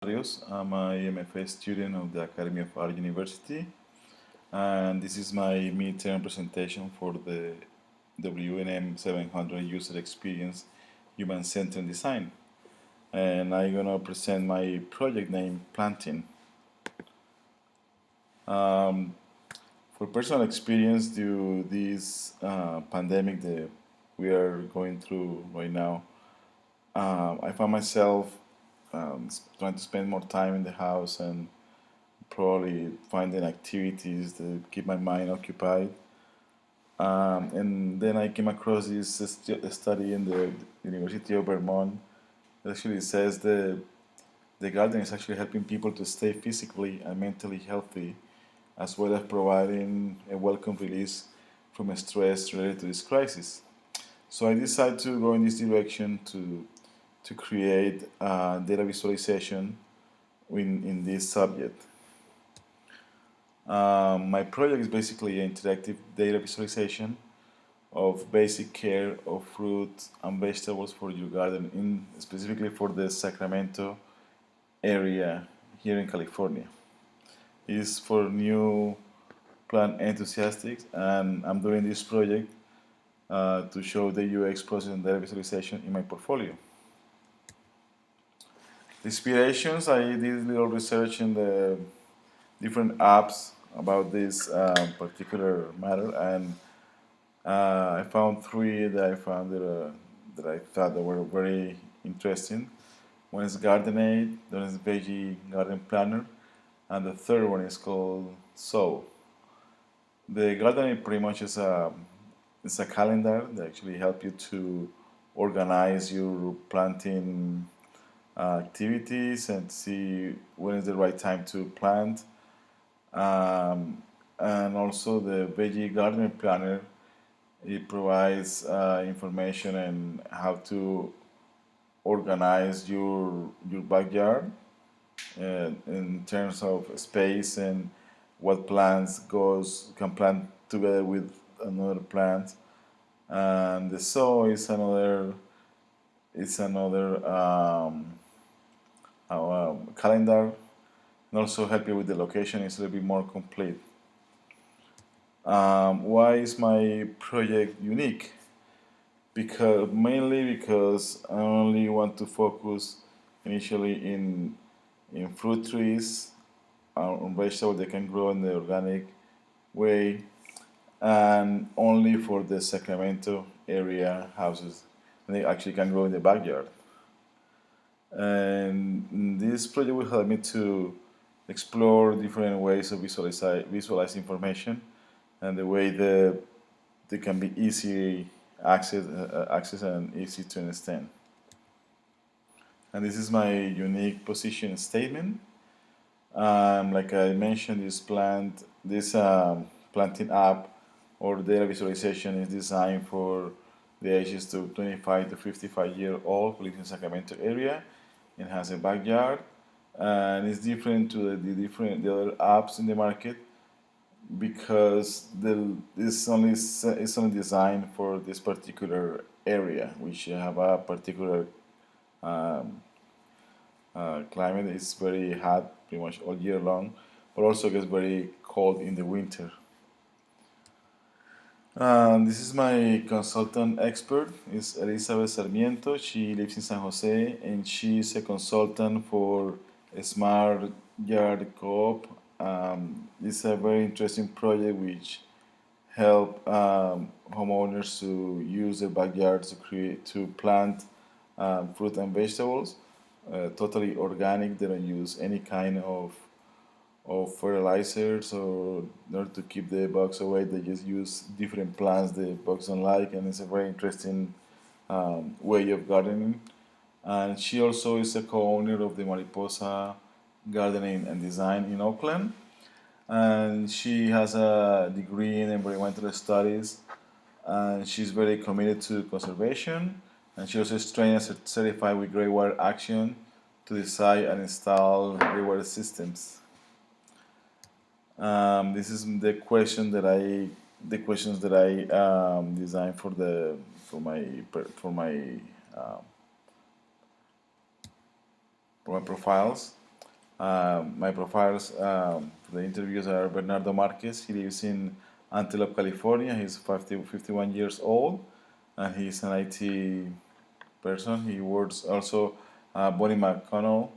Barrios. I'm a MFA student of the Academy of Art University, and this is my midterm presentation for the WNM 700 User Experience Human Centered Design. And I'm gonna present my project name, Planting. Um, for personal experience, due this pandemic that we are going through right now, I found myself trying to spend more time in the house and probably finding activities to keep my mind occupied. And then I came across this study in the University of Vermont. It actually says the garden is actually helping people to stay physically and mentally healthy, as well as providing a welcome release from stress related to this crisis. So I decided to go in this direction to create data visualization in this subject. My project is basically an interactive data visualization of basic care of fruit and vegetables for your garden, in specifically for the Sacramento area here in California. It is for new plant enthusiasts, and I'm doing this project to show the UX process and data visualization in my portfolio. Inspirations, I did a little research in the different apps about this particular matter, and I found three that I found that I thought that were very interesting. One is Garden one is Veggie Garden Planner, and the third one is called So. The Garden pretty much is a calendar that actually help you to organize your planting activities and see when is the right time to plant. And also the Veggie Garden Planner, it provides information on how to organize your backyard in terms of space and what plants goes can plant together with another plant. And the sow is another calendar, and also help you with the location. It's a little bit more complete. Why is my project unique? Mainly because I only want to focus initially in fruit trees, on vegetables that can grow in the organic way, and only for the Sacramento area houses. And they actually can grow in the backyard. And this project will help me to explore different ways of visualize information, and the way that they can be easy access and easy to understand. And this is my unique position statement. Like I mentioned, this planting app or data visualization is designed for the ages to 25 to 55-year-old who lives in Sacramento area and has a backyard. And it's different to the other apps in the market because it's only designed for this particular area, which have a particular um, climate. It's very hot pretty much all year long, but also gets very cold in the winter. This is my consultant expert, is Elizabeth Sarmiento. She lives in San Jose, and she's a consultant for a Smart Yard Co-op. It's a very interesting project which help homeowners to use their backyards to plant fruit and vegetables, totally organic. They don't use any kind of fertilizers or in order to keep the bugs away. They just use different plants the bugs don't like, and it's a very interesting way of gardening. And she also is a co-owner of the Mariposa Gardening and Design in Oakland, and she has a degree in environmental studies, and she's very committed to conservation, and she also is trained and certified with Greywater Action to design and install Greywater systems. This is the questions that I designed for my um, for my profiles. My profiles for the interviews are Bernardo Marquez. He lives in Antelope, California. He's 51 years old, and he's an IT person. He works also Bonnie McConnell.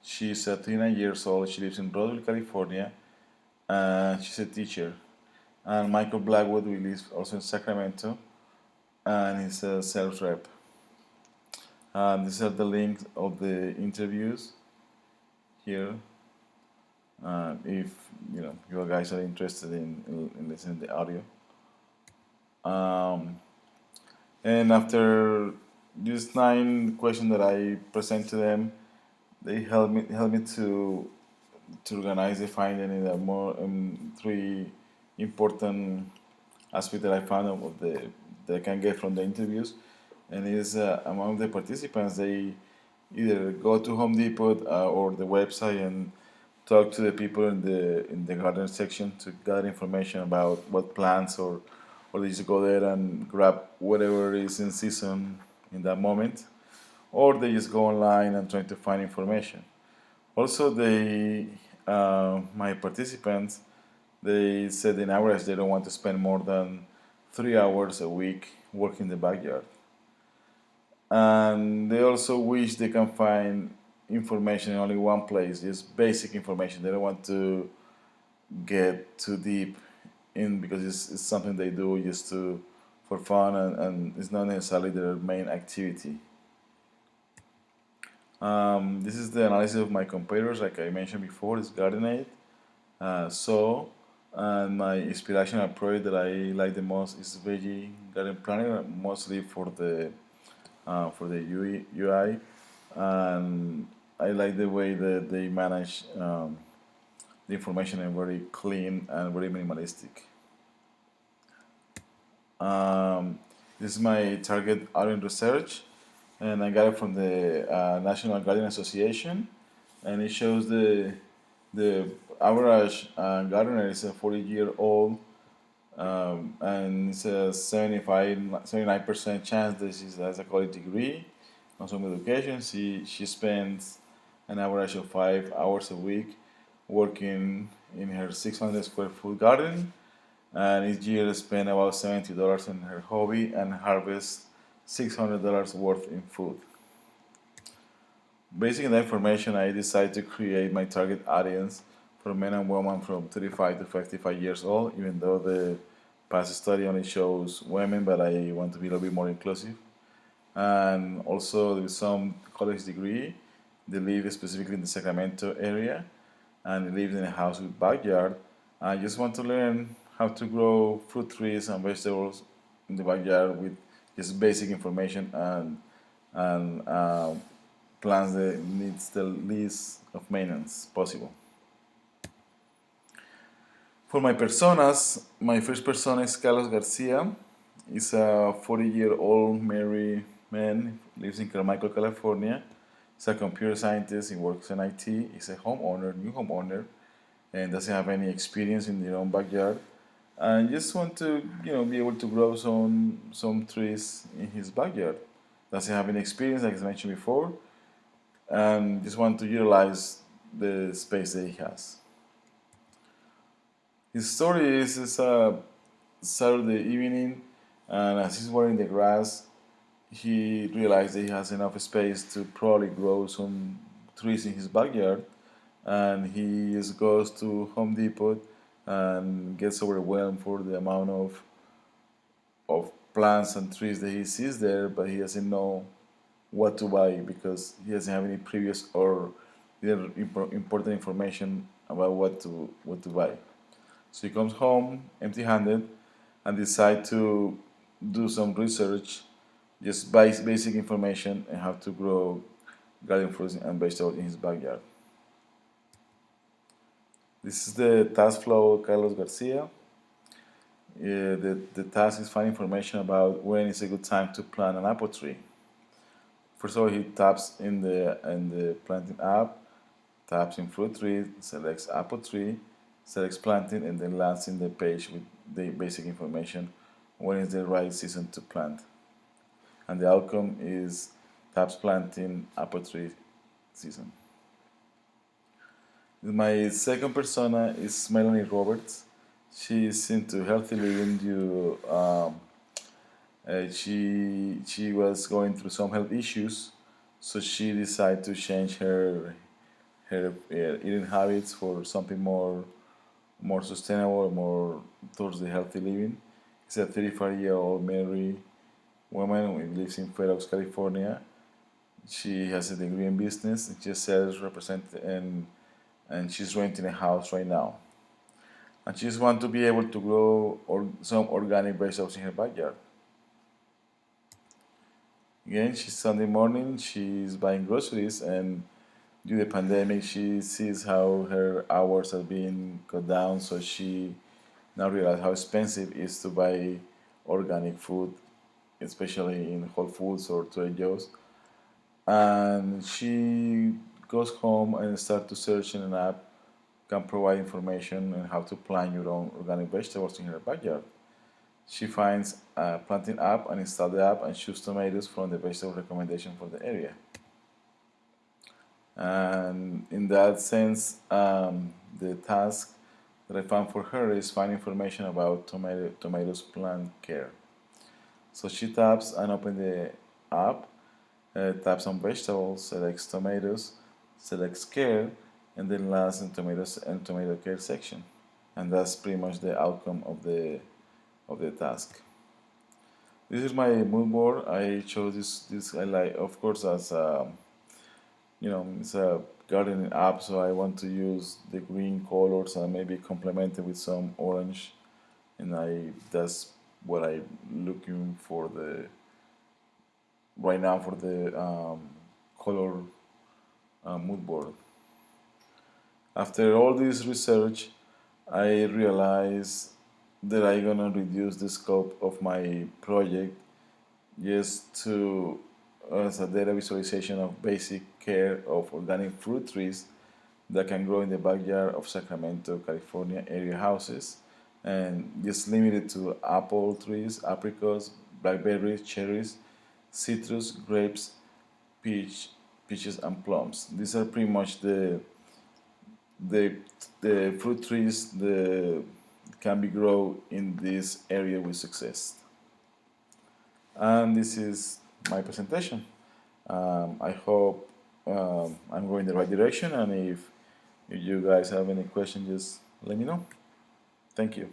She's 39 years old. She lives in Roswell, California, and she's a teacher. And Michael Blackwood, who lives also in Sacramento, and he's a sales rep. These are the links of the interviews here. If you guys are interested in listening to the audio. Um, and after these 9 questions that I present to them, they help me to organize the finding in a more three important aspects that I found of the that I can get from the interviews, and is among the participants they either go to Home Depot or the website and talk to the people in the garden section to gather information about what plants or they just go there and grab whatever is in season in that moment, or they just go online and try to find information. Also, my participants, they said in average they don't want to spend more than 3 hours a week working in the backyard, and they also wish they can find information in only one place, just basic information. They don't want to get too deep in because it's something they do just to for fun, and it's not necessarily their main activity. This is the analysis of my competitors, like I mentioned before. It's GardenAid. So, and my inspirational project that I like the most is Veggie Garden Planner, mostly for the UI, and I like the way that they manage the information and very clean and very minimalistic. Um, this is my target audience research, and I got it from the National Garden Association, and it shows the average gardener is a 40-year-old, and it's a 79% chance that she has a college degree on some education. She spends an average of 5 hours a week working in her 600 square foot garden, and each year spend about $70 in her hobby and harvest $600 worth in food. Based on that information, I decided to create my target audience for men and women from 35 to 55 years old, even though the past study only shows women, but I want to be a little bit more inclusive. And also with some college degree, they live specifically in the Sacramento area, and they live in a house with backyard. I just want to learn how to grow fruit trees and vegetables in the backyard with just basic information and plants that needs the least of maintenance possible. For my personas, my first persona is Carlos Garcia. He's a 40-year-old married man, lives in Carmichael, California. He's a computer scientist. He works in IT. He's a homeowner, new homeowner, and doesn't have any experience in their own backyard. And just want to, be able to grow some trees in his backyard. Doesn't have any experience, like I mentioned before, and just want to utilize the space that he has. His story is Saturday evening, and as he's watering the grass, he realized that he has enough space to probably grow some trees in his backyard, and he just goes to Home Depot and gets overwhelmed for the amount of plants and trees that he sees there, but he doesn't know what to buy because he doesn't have any previous or important information about what to buy. So he comes home empty-handed and decides to do some research, just basic information and how to grow garden fruits and vegetables in his backyard. This is the task flow of Carlos Garcia. The task is find information about when is a good time to plant an apple tree. First of all, he taps in the planting app, taps in fruit tree, selects apple tree, selects planting, and then lands in the page with the basic information when is the right season to plant. And the outcome is taps planting apple tree season. My second persona is Melanie Roberts. She is into healthy living due she was going through some health issues, so she decided to change her eating habits for something more sustainable, more towards the healthy living. It's a 35-year-old married woman who lives in Fair Oaks, California. She has a degree in business. She sells represent and she's renting a house right now. And she just wants to be able to grow some organic vegetables in her backyard. Again, she's Sunday morning. She's buying groceries, and due to the pandemic, she sees how her hours are being cut down. So she now realizes how expensive it is to buy organic food, especially in Whole Foods or Trader Joe's. And she goes home and starts to search in an app can provide information on how to plant your own organic vegetables in her backyard. She finds a planting app and install the app and choose tomatoes from the vegetable recommendation for the area. And in that sense, the task that I found for her is find information about tomatoes plant care. So she taps and open the app, taps on vegetables, selects tomatoes, selects care, and then lands in tomatoes and tomato care section. And that's pretty much the outcome of the task. This is my mood board. I chose this I like, of course, as it's a gardening app, so I want to use the green colors and maybe complement it with some orange, and I that's what I'm looking for the right now for the color mood board. After all this research, I realized that I'm gonna reduce the scope of my project just to as a data visualization of basic care of organic fruit trees that can grow in the backyard of Sacramento, California area houses, and just limited to apple trees, apricots, blackberries, cherries, citrus, grapes, peaches, and plums. These are pretty much the the fruit trees that can be grown in this area with success. And this is my presentation. I hope I'm going the right direction, and if you guys have any questions, just let me know. Thank you.